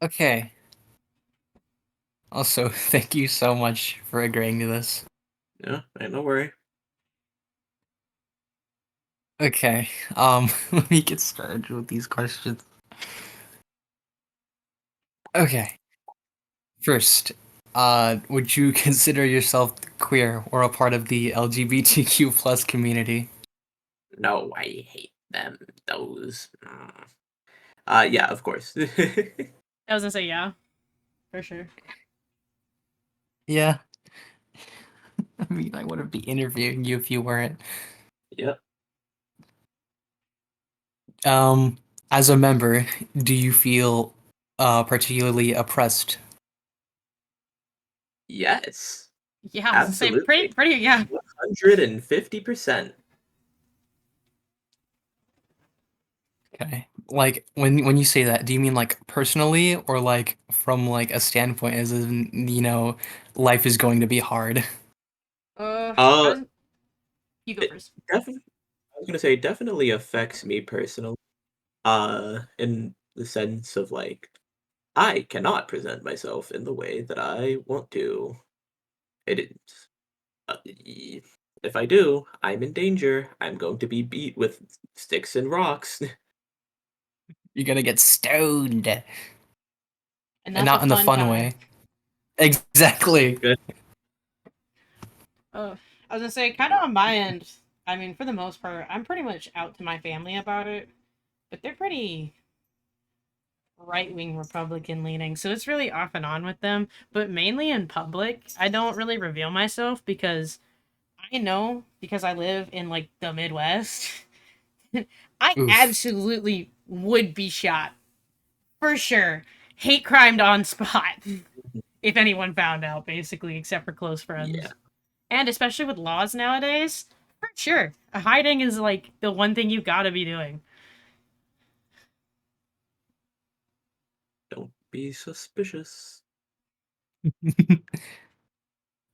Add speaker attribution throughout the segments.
Speaker 1: Okay. Also, thank you so much for agreeing to this.
Speaker 2: Yeah, ain't no worry.
Speaker 1: Okay. Let me get started with these questions. Okay. First, would you consider yourself queer or a part of the LGBTQ plus community?
Speaker 2: No, I hate them. Those. Yeah, of course.
Speaker 3: I was gonna say yeah, for sure.
Speaker 1: Yeah. I mean, I wouldn't be interviewing you if you weren't.
Speaker 2: Yep.
Speaker 1: As a member, do you feel particularly oppressed?
Speaker 2: Yes.
Speaker 3: Yeah, I was gonna say
Speaker 2: Absolutely.
Speaker 3: pretty yeah.
Speaker 2: 150%.
Speaker 1: Okay. Like when you say that, do you mean like personally or like from like a standpoint as in, life is going to be hard?
Speaker 3: I
Speaker 2: Uh,
Speaker 3: was you go
Speaker 2: it
Speaker 3: first.
Speaker 2: definitely. I was gonna say it definitely affects me personally. In the sense of like, I cannot present myself in the way that I want to. It is. If I do, I'm in danger. I'm going to be beat with sticks and rocks.
Speaker 1: You're gonna get stoned, and
Speaker 3: And that's a
Speaker 1: not in the
Speaker 3: fun
Speaker 1: fun
Speaker 3: time.
Speaker 1: way. Exactly.
Speaker 2: Good.
Speaker 3: I was gonna say kind of on my end. I mean, for the most part, I'm pretty much out to my family about it, but they're pretty right wing Republican leaning, so it's really off and on with them. But mainly in public, I don't really reveal myself because I know because I live in like the Midwest. I
Speaker 1: Oof.
Speaker 3: absolutely would be shot for sure. Hate crimed on spot if anyone found out, basically, except for close
Speaker 2: Yeah,
Speaker 3: friends. And especially with laws nowadays, for sure, hiding is like the one thing you gotta be doing.
Speaker 2: don't be suspicious.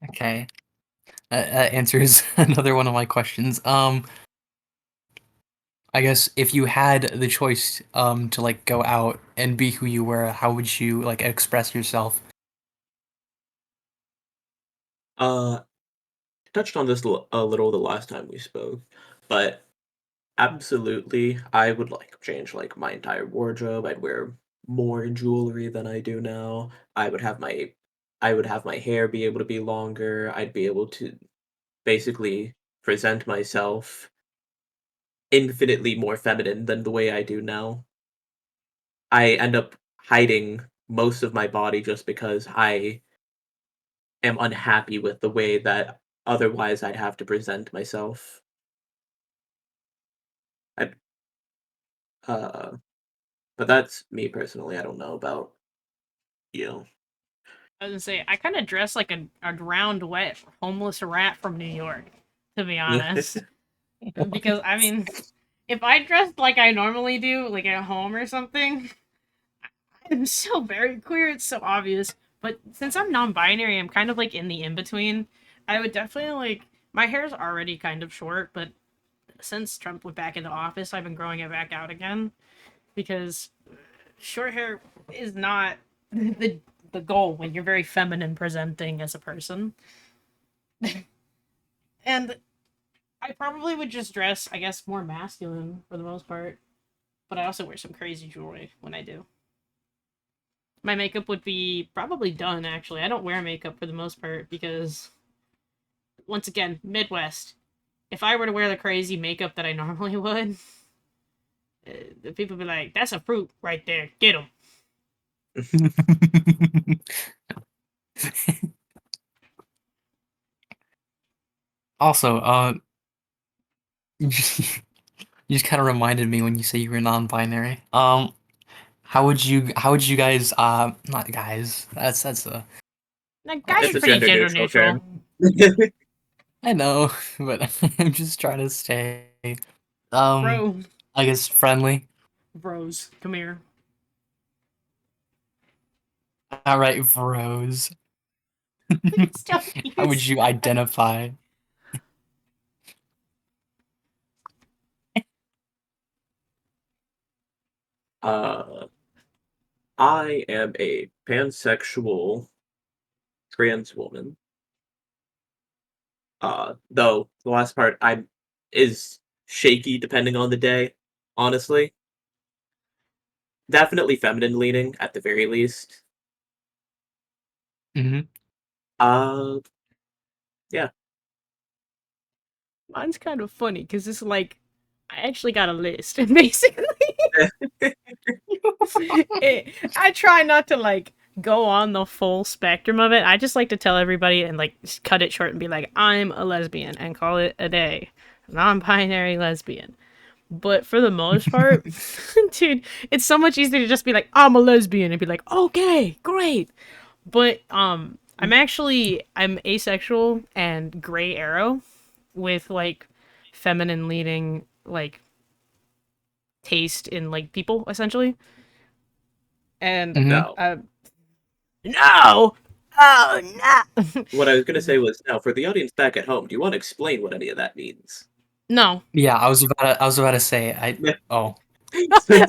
Speaker 1: Okay. That answers another one of my questions. I guess if you had the choice to like go out and be who you were, how would you like express yourself?
Speaker 2: Uh, touched on this a little the last time we spoke, but absolutely, I would like change like my entire wardrobe. I'd wear more jewelry than I do now. I would have my hair be able to be longer. I'd be able to basically present myself infinitely more feminine than the way I do now. I end up hiding most of my body just because I am unhappy with the way that otherwise I'd have to present myself. I uh, but that's me personally. I don't know about you.
Speaker 3: I was gonna say I kind of dress like a drowned, wet, homeless rat from New York, to be honest. Because I mean, if I dressed like I normally do, like at home or something, I'm so very queer. It's so obvious. But since I'm non-binary, I'm kind of like in the in between. I would definitely like my hair's already kind of short, but since Trump went back into office, I've been growing it back out again because short hair is not the goal when you're very feminine presenting as a person. And I probably would just dress, I guess, more masculine for the most part. But I also wear some crazy jewelry when I do. My makeup would be probably done actually. I don't wear makeup for the most part because once again, Midwest. If I were to wear the crazy makeup that I normally would, the people would be like, "That's a fruit right there. Get him."
Speaker 1: Also, you just kind of reminded me when you say you were non-binary. How would you guys not guys, that's a
Speaker 3: Now, guys
Speaker 2: It's
Speaker 3: are
Speaker 2: a
Speaker 3: pretty
Speaker 2: gender
Speaker 3: gender
Speaker 2: neutral
Speaker 3: neutral.
Speaker 2: term.
Speaker 1: I know, but I'm just trying to stay um
Speaker 3: Bro,
Speaker 1: I guess friendly.
Speaker 3: bros, come here.
Speaker 1: All right, bros.
Speaker 3: Please don't
Speaker 1: How would
Speaker 3: use
Speaker 1: you
Speaker 3: that.
Speaker 1: identify?
Speaker 2: uh, I am a pansexual trans woman. Though the last part I is shaky depending on the day, honestly. Definitely feminine leaning at the very least.
Speaker 1: Hmm.
Speaker 2: Uh, yeah.
Speaker 3: Mine's kind of funny because it's like I actually got a list, basically. I try not to like go on the full spectrum of it. I just like to tell everybody and like just cut it short and be like, I'm a lesbian and call it a day. Non-binary lesbian. But for the most part, dude, it's so much easier to just be like, I'm a lesbian and be like, okay, great. But I'm asexual and gray arrow with like feminine leading like taste in like people essentially. And
Speaker 1: Hmm.
Speaker 2: No.
Speaker 3: no. Oh no.
Speaker 2: What I was gonna say was, now for the audience back at home, do you want to explain what any of that means?
Speaker 3: No.
Speaker 1: Yeah, I was about to say oh
Speaker 2: So-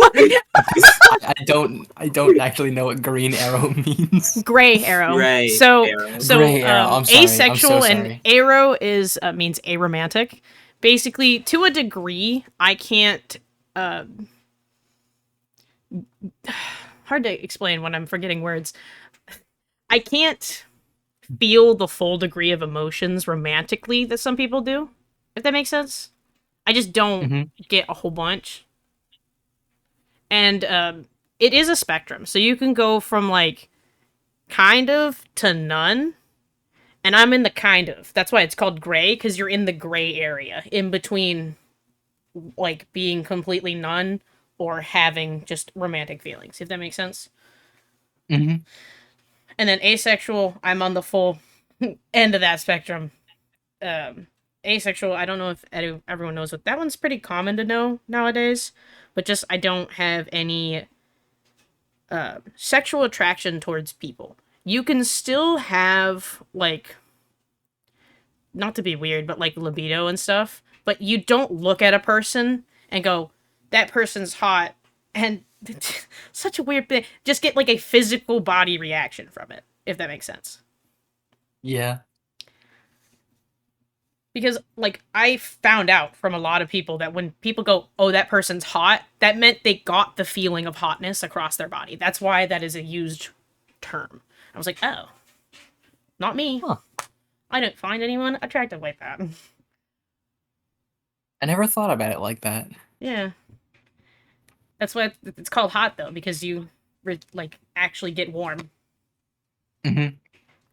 Speaker 1: I don't actually know what green arrow means.
Speaker 3: Gray arrow.
Speaker 2: Gray
Speaker 3: So
Speaker 2: arrow.
Speaker 1: Gray arrow. I'm sorry. I'm so
Speaker 3: asexual and
Speaker 1: sorry.
Speaker 3: arrow is means aromantic. Basically, to a degree, I can't. Uh, hard to explain when I'm forgetting words. I can't feel the full degree of emotions romantically that some people do. If that makes sense, I just don't
Speaker 1: Hmm.
Speaker 3: get a whole bunch. And it is a spectrum, so you can go from like kind of to none. And I'm in the kind of. That's why it's called gray, because you're in the gray area in between, like being completely none or having just romantic feelings, if that makes sense.
Speaker 1: Hmm.
Speaker 3: And then asexual, I'm on the full end of that spectrum. Um, Asexual, I don't know if everyone knows what that one's pretty common to know nowadays, but just I don't have any sexual attraction towards people. You can still have like not to be weird, but like libido and stuff. But you don't look at a person and go, that person's hot. And such a weird thing. Just get like a physical body reaction from it, if that makes sense.
Speaker 1: Yeah.
Speaker 3: Because like I found out from a lot of people that when people go, oh, that person's hot, that meant they got the feeling of hotness across their body. That's why that is a used term. I was like, oh, not me.
Speaker 1: Huh.
Speaker 3: I don't find anyone attractive like that.
Speaker 1: I never thought about it like that.
Speaker 3: Yeah. That's why it's called hot though, because you like actually get warm.
Speaker 1: Hmm.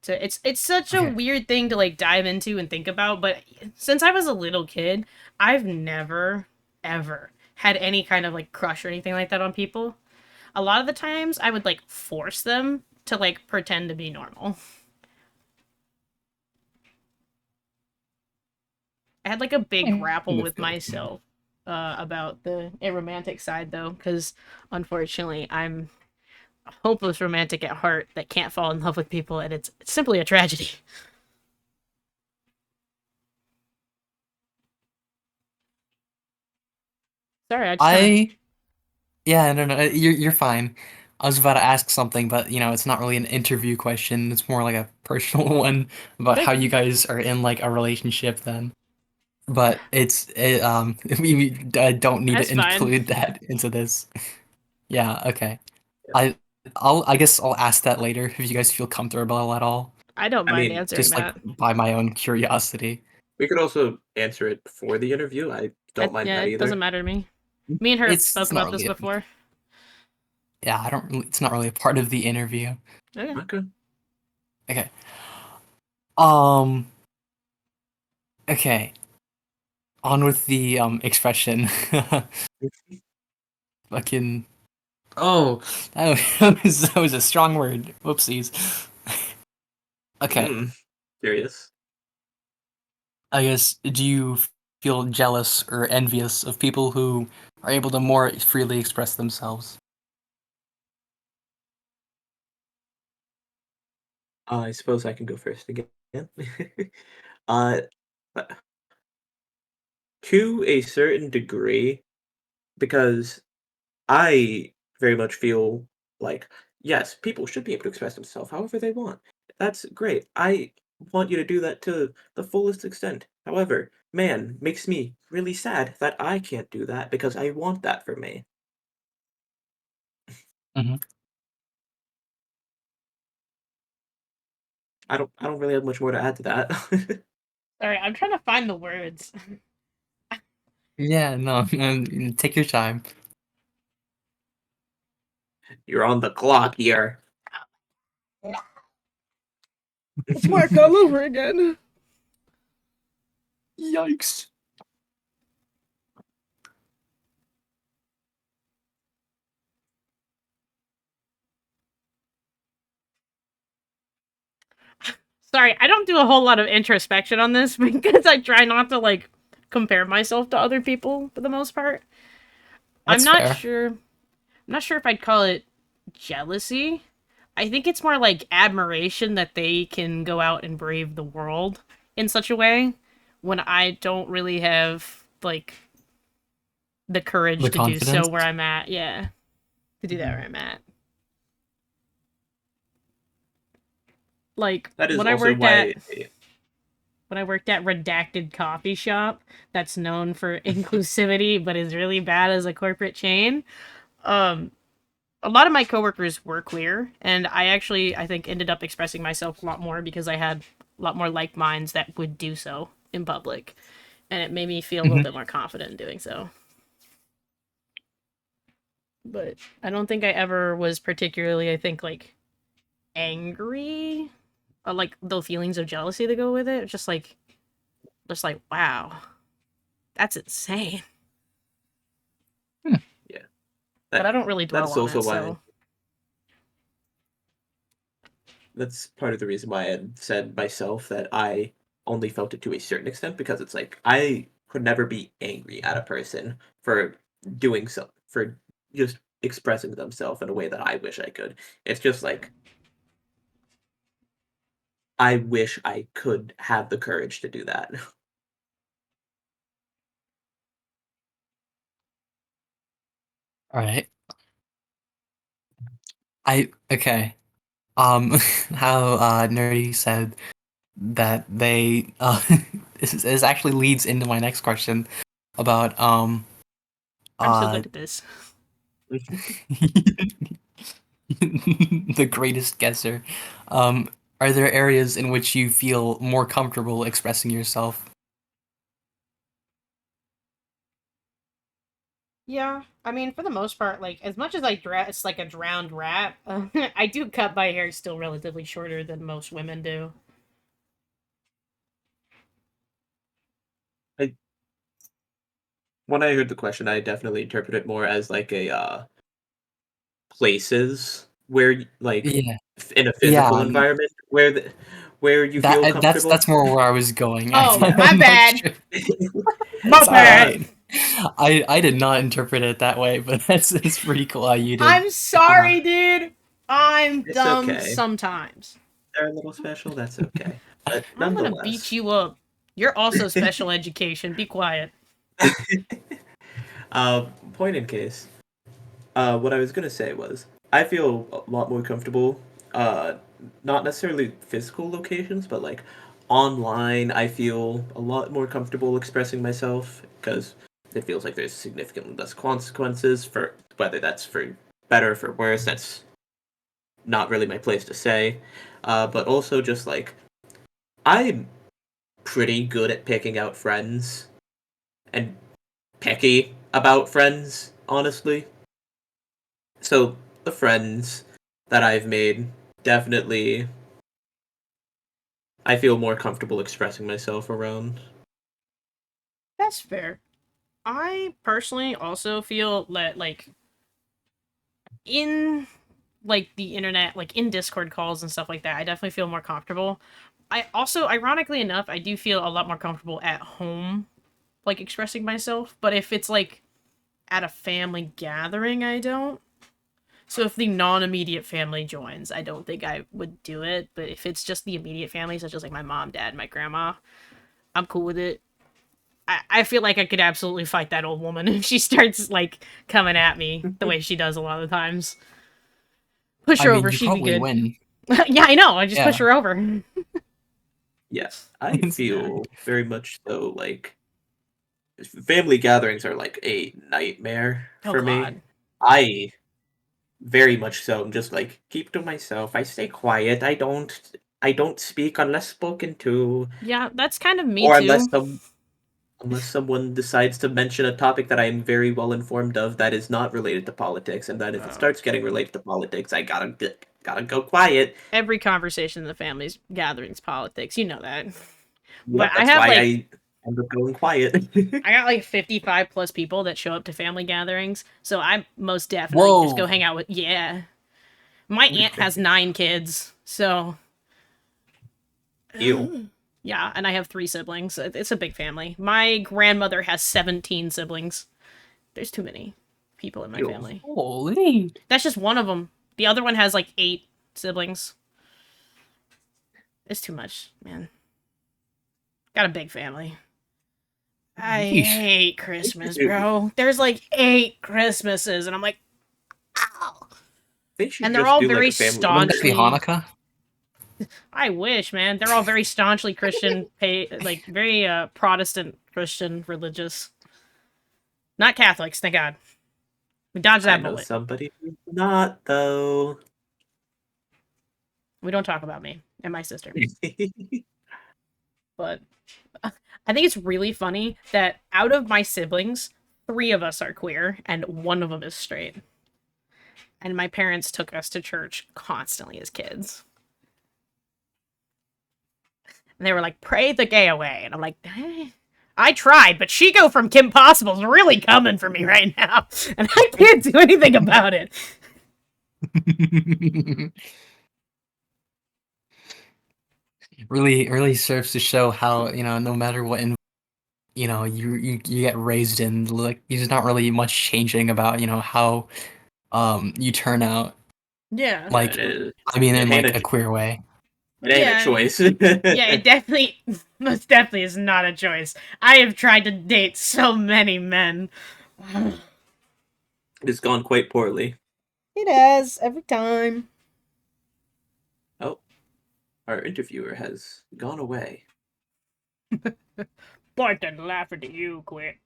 Speaker 3: So it's such a
Speaker 1: Okay.
Speaker 3: weird thing to like dive into and think about. But since I was a little kid, I've never ever had any kind of like crush or anything like that on people. A lot of the times, I would like force them to like pretend to be normal. I had like a big
Speaker 1: I
Speaker 3: grapple
Speaker 1: can
Speaker 3: with
Speaker 1: feel it.
Speaker 3: myself about the aromantic side though, because unfortunately, I'm hopeless romantic at heart that can't fall in love with people, and it's simply a tragedy. Sorry, I just kind of.
Speaker 1: I Yeah, no, no, you're fine. I was about to ask something, but it's not really an interview question. It's more like a personal one about how you guys are in like a relationship then. But we don't need
Speaker 3: That's
Speaker 1: to
Speaker 3: fine.
Speaker 1: include that into this. Yeah, okay. I I guess I'll ask that later if you guys feel comfortable at all.
Speaker 3: I don't
Speaker 2: I
Speaker 3: mind
Speaker 2: mean,
Speaker 3: answering
Speaker 1: Just like
Speaker 3: that.
Speaker 1: by my own curiosity.
Speaker 2: we could also answer it before the interview. I don't mind
Speaker 3: Yeah,
Speaker 2: that
Speaker 3: it doesn't
Speaker 2: either.
Speaker 3: matter to me. Me and her have
Speaker 1: It's
Speaker 3: spoke
Speaker 1: not
Speaker 3: about this
Speaker 1: really
Speaker 3: before.
Speaker 1: yeah, I don't really, it's not really a part of the interview.
Speaker 3: Okay.
Speaker 2: Okay.
Speaker 1: Okay. Um okay. On with the expression. Fucking oh, that was a strong word. Whoopsies. Okay.
Speaker 2: Hmm. Curious.
Speaker 1: I guess, do you feel jealous or envious of people who are able to more freely express themselves?
Speaker 2: I suppose I can go first again. uh, uh, to a certain degree, because I very much feel like yes, people should be able to express themselves however they want. That's great. I want you to do that to the fullest extent. However, man, makes me really sad that I can't do that because I want that for me.
Speaker 1: Mhm.
Speaker 2: I don't really have much more to add to that.
Speaker 3: Sorry, I'm trying to find the words.
Speaker 1: Yeah, no, take your time.
Speaker 2: You're on the clock here.
Speaker 3: It's work all over again.
Speaker 1: Yikes.
Speaker 3: Sorry, I don't do a whole lot of introspection on this because I try not to like compare myself to other people for the most part. I'm
Speaker 1: That's
Speaker 3: not
Speaker 1: fair.
Speaker 3: sure. I'm not sure if I'd call it jealousy. I think it's more like admiration that they can go out and brave the world in such a way when I don't really have like the courage
Speaker 1: The
Speaker 3: to do so
Speaker 1: confidence.
Speaker 3: where I'm at. Yeah, to do that where I'm at. Like
Speaker 2: That is also why
Speaker 3: when I worked at Redacted Coffee Shop, that's known for inclusivity but is really bad as a corporate chain. Um, a lot of my coworkers were queer, and I think ended up expressing myself a lot more because I had a lot more like minds that would do so in public, and it made me feel a little
Speaker 1: Mhm.
Speaker 3: bit more confident in doing so. But I don't think I ever was particularly, I think, like angry, or like the feelings of jealousy that go with it. Just like wow, that's insane.
Speaker 2: yeah,
Speaker 3: But I
Speaker 2: that
Speaker 3: don't really dwell
Speaker 2: that's
Speaker 3: on
Speaker 2: also
Speaker 3: it,
Speaker 2: why
Speaker 3: so
Speaker 2: that's part of the reason why I had said myself that I only felt it to a certain extent because it's like I could never be angry at a person for doing so for just expressing themselves in a way that I wish I could. It's just like I wish I could have the courage to do that.
Speaker 1: All right. Okay. How Nerdy said that they this actually leads into my next question about
Speaker 3: I'm so
Speaker 1: uh
Speaker 3: good at this.
Speaker 1: the greatest guesser. Um, are there areas in which you feel more comfortable expressing yourself?
Speaker 3: Yeah, I mean, for the most part, like as much as I dress like a drowned rat, I do cut my hair still relatively shorter than most women do.
Speaker 2: I when I heard the question, I definitely interpret it more as like a places where like
Speaker 1: Yeah,
Speaker 2: in a
Speaker 1: yeah.
Speaker 2: physical environment where you feel
Speaker 1: That's
Speaker 2: comfortable.
Speaker 1: more where I was going.
Speaker 3: Oh,
Speaker 2: Yeah.
Speaker 3: my
Speaker 1: I'm not
Speaker 3: bad.
Speaker 1: sure.
Speaker 3: My
Speaker 1: It's all
Speaker 3: bad.
Speaker 1: right. I did not interpret it that way, but that's pretty cool how you did.
Speaker 3: I'm
Speaker 1: Uh,
Speaker 3: sorry, dude. I'm
Speaker 2: It's
Speaker 3: dumb
Speaker 2: okay.
Speaker 3: sometimes.
Speaker 2: They're a little special, that's okay. But
Speaker 3: I'm gonna beat
Speaker 2: nonetheless,
Speaker 3: you up. You're also special education. Be quiet.
Speaker 2: uh, point in case, what I was gonna say was, I feel a lot more comfortable, uh, not necessarily physical locations, but like online, I feel a lot more comfortable expressing myself because it feels like there's significantly less consequences for whether that's for better or for worse. That's not really my place to say. But also just like I'm pretty good at picking out friends and picky about friends, honestly. So the friends that I've made definitely I feel more comfortable expressing myself around.
Speaker 3: That's fair. I personally also feel that like in like the internet, like in Discord calls and stuff like that, I definitely feel more comfortable. I also, ironically enough, I do feel a lot more comfortable at home, like expressing myself. But if it's like at a family gathering, I don't. So if the non-immediate family joins, I don't think I would do it. But if it's just the immediate family, such as like my mom, dad, my grandma, I'm cool with it. I feel like I could absolutely fight that old woman if she starts like coming at me the way she does a lot of the times. Push
Speaker 1: I
Speaker 3: her
Speaker 1: mean,
Speaker 3: over,
Speaker 1: you
Speaker 3: she'd be
Speaker 1: probably
Speaker 3: good.
Speaker 1: win.
Speaker 3: Yeah, I know. I just push
Speaker 1: Yeah.
Speaker 3: her over.
Speaker 2: Yes, I feel very much so like family gatherings are like a nightmare
Speaker 3: Oh
Speaker 2: for me.
Speaker 3: God.
Speaker 2: I very much so am just like keep to myself. I stay quiet. I don't speak unless spoken to,
Speaker 3: Yeah, that's kind of me
Speaker 2: or unless
Speaker 3: too.
Speaker 2: someone decides to mention a topic that I am very well informed of that is not related to politics, and then if it
Speaker 3: Oh.
Speaker 2: starts getting related to politics, I gotta go quiet.
Speaker 3: Every conversation in the family's gatherings politics. You know that. But
Speaker 2: Yep, that's why I end up going quiet.
Speaker 3: I got like 55 plus people that show up to family gatherings, so I most definitely just go
Speaker 1: Whoa.
Speaker 3: hang out with. Yeah, my aunt has 9 kids, so
Speaker 2: Ew.
Speaker 3: yeah, and I have 3 siblings. It's a big family. My grandmother has 17 siblings. There's too many people in my
Speaker 2: Ew.
Speaker 3: family.
Speaker 1: Holy.
Speaker 3: That's just one of them. The other one has like 8 siblings. It's too much, man. Got a big family. I
Speaker 1: Yeesh.
Speaker 3: hate Christmas, bro. There's like 8 Christmases, and I'm like, ow.
Speaker 2: They should
Speaker 3: And they're
Speaker 2: just
Speaker 3: all
Speaker 2: do like
Speaker 3: very
Speaker 2: a family.
Speaker 1: Wouldn't that be
Speaker 3: staunchly.
Speaker 1: Hanukkah?
Speaker 3: I wish, man. They're all very staunchly Christian, like very Protestant Christian religious. Not Catholics, thank God. We dodged
Speaker 2: I
Speaker 3: that
Speaker 2: know
Speaker 3: bullet.
Speaker 2: somebody who's not though.
Speaker 3: We don't talk about me and my sister. But I think it's really funny that out of my siblings, 3 of us are queer and 1 of them is straight. And my parents took us to church constantly as kids. And they were like, pray the gay away. And I'm like, I tried, but Chico from Kim Possible's really coming for me right now. And I can't do anything about it.
Speaker 1: Really serves to show how, no matter what, you get raised in, like, there's not really much changing about, how you turn out,
Speaker 3: Yeah.
Speaker 1: like,
Speaker 2: It
Speaker 1: I mean, in
Speaker 2: ain't
Speaker 1: like
Speaker 2: a
Speaker 1: a queer way.
Speaker 3: Yeah.
Speaker 2: choice.
Speaker 3: Yeah, it definitely, most definitely is not a choice. I have tried to date so many men.
Speaker 2: It's gone quite poorly.
Speaker 3: It has, every time.
Speaker 2: Oh, our interviewer has gone away.
Speaker 3: Barton laughing at you, quick.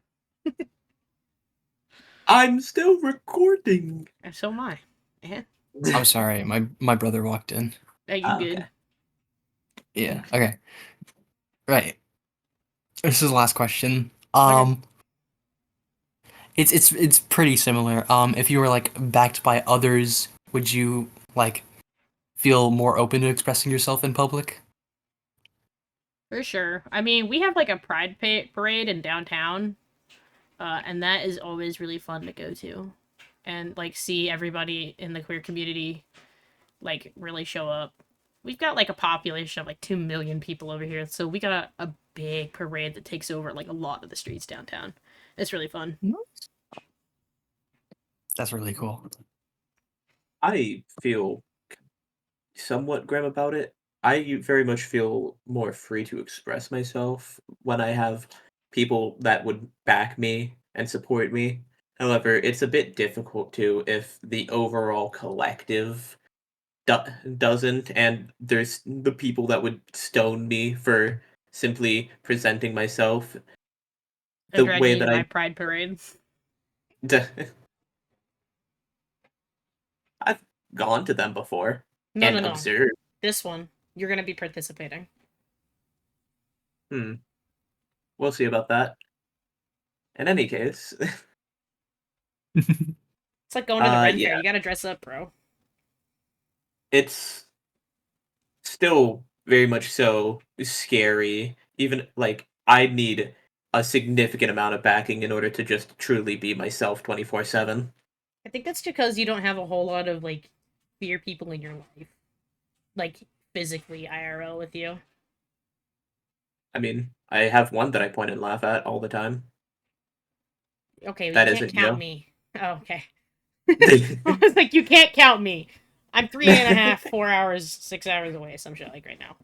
Speaker 2: I'm still recording.
Speaker 3: And so am I. Yeah.
Speaker 1: I'm sorry, my brother walked in.
Speaker 3: Are you good?
Speaker 2: Okay.
Speaker 1: Yeah. Okay. Right. This is the last question.
Speaker 3: Okay.
Speaker 1: It's pretty similar. If you were like backed by others, would you like feel more open to expressing yourself in public?
Speaker 3: For sure. I mean, we have like a pride parade in downtown, and that is always really fun to go to, and like see everybody in the queer community like really show up. We've got like a population of like 2 million people over here, so we got a big parade that takes over like a lot of the streets downtown. It's really fun.
Speaker 1: That's really cool.
Speaker 2: I feel somewhat grim about it. I very much feel more free to express myself when I have people that would back me and support me. However, it's a bit difficult to if the overall collective do- doesn't, and there's the people that would stone me for simply presenting myself
Speaker 3: And
Speaker 2: the
Speaker 3: dragging
Speaker 2: way
Speaker 3: you to
Speaker 2: that
Speaker 3: my pride parade.
Speaker 2: I've gone to them before
Speaker 3: No,
Speaker 2: and
Speaker 3: no, no.
Speaker 2: observed.
Speaker 3: This one, you're gonna be participating.
Speaker 2: We'll see about that. In any case,
Speaker 3: It's like going to the Ren Fair.
Speaker 2: yeah,
Speaker 3: You gotta dress up, bro.
Speaker 2: it's still very much so scary. Even like I need a significant amount of backing in order to just truly be myself 24/7.
Speaker 3: I think that's because you don't have a whole lot of like queer people in your life, like physically IRL with you.
Speaker 2: I mean, I have one that I point and laugh at all the time.
Speaker 3: Okay, well,
Speaker 2: That
Speaker 3: you can't
Speaker 2: isn't
Speaker 3: count
Speaker 2: you.
Speaker 3: me. Oh, okay. I was like, you can't count me. I'm 3.5, 4 hours, 6 hours away, some shit like right now.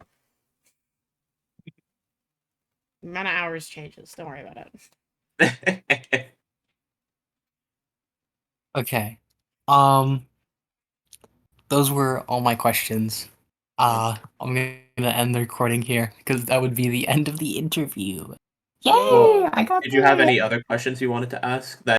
Speaker 3: The amount of hours changes. Don't worry about it.
Speaker 1: Okay. Um those were all my questions. I'm gonna end the recording here because that would be the end of the interview. Yay!
Speaker 2: Well,
Speaker 1: I got
Speaker 2: Did you have
Speaker 1: there!
Speaker 2: any other questions you wanted to ask that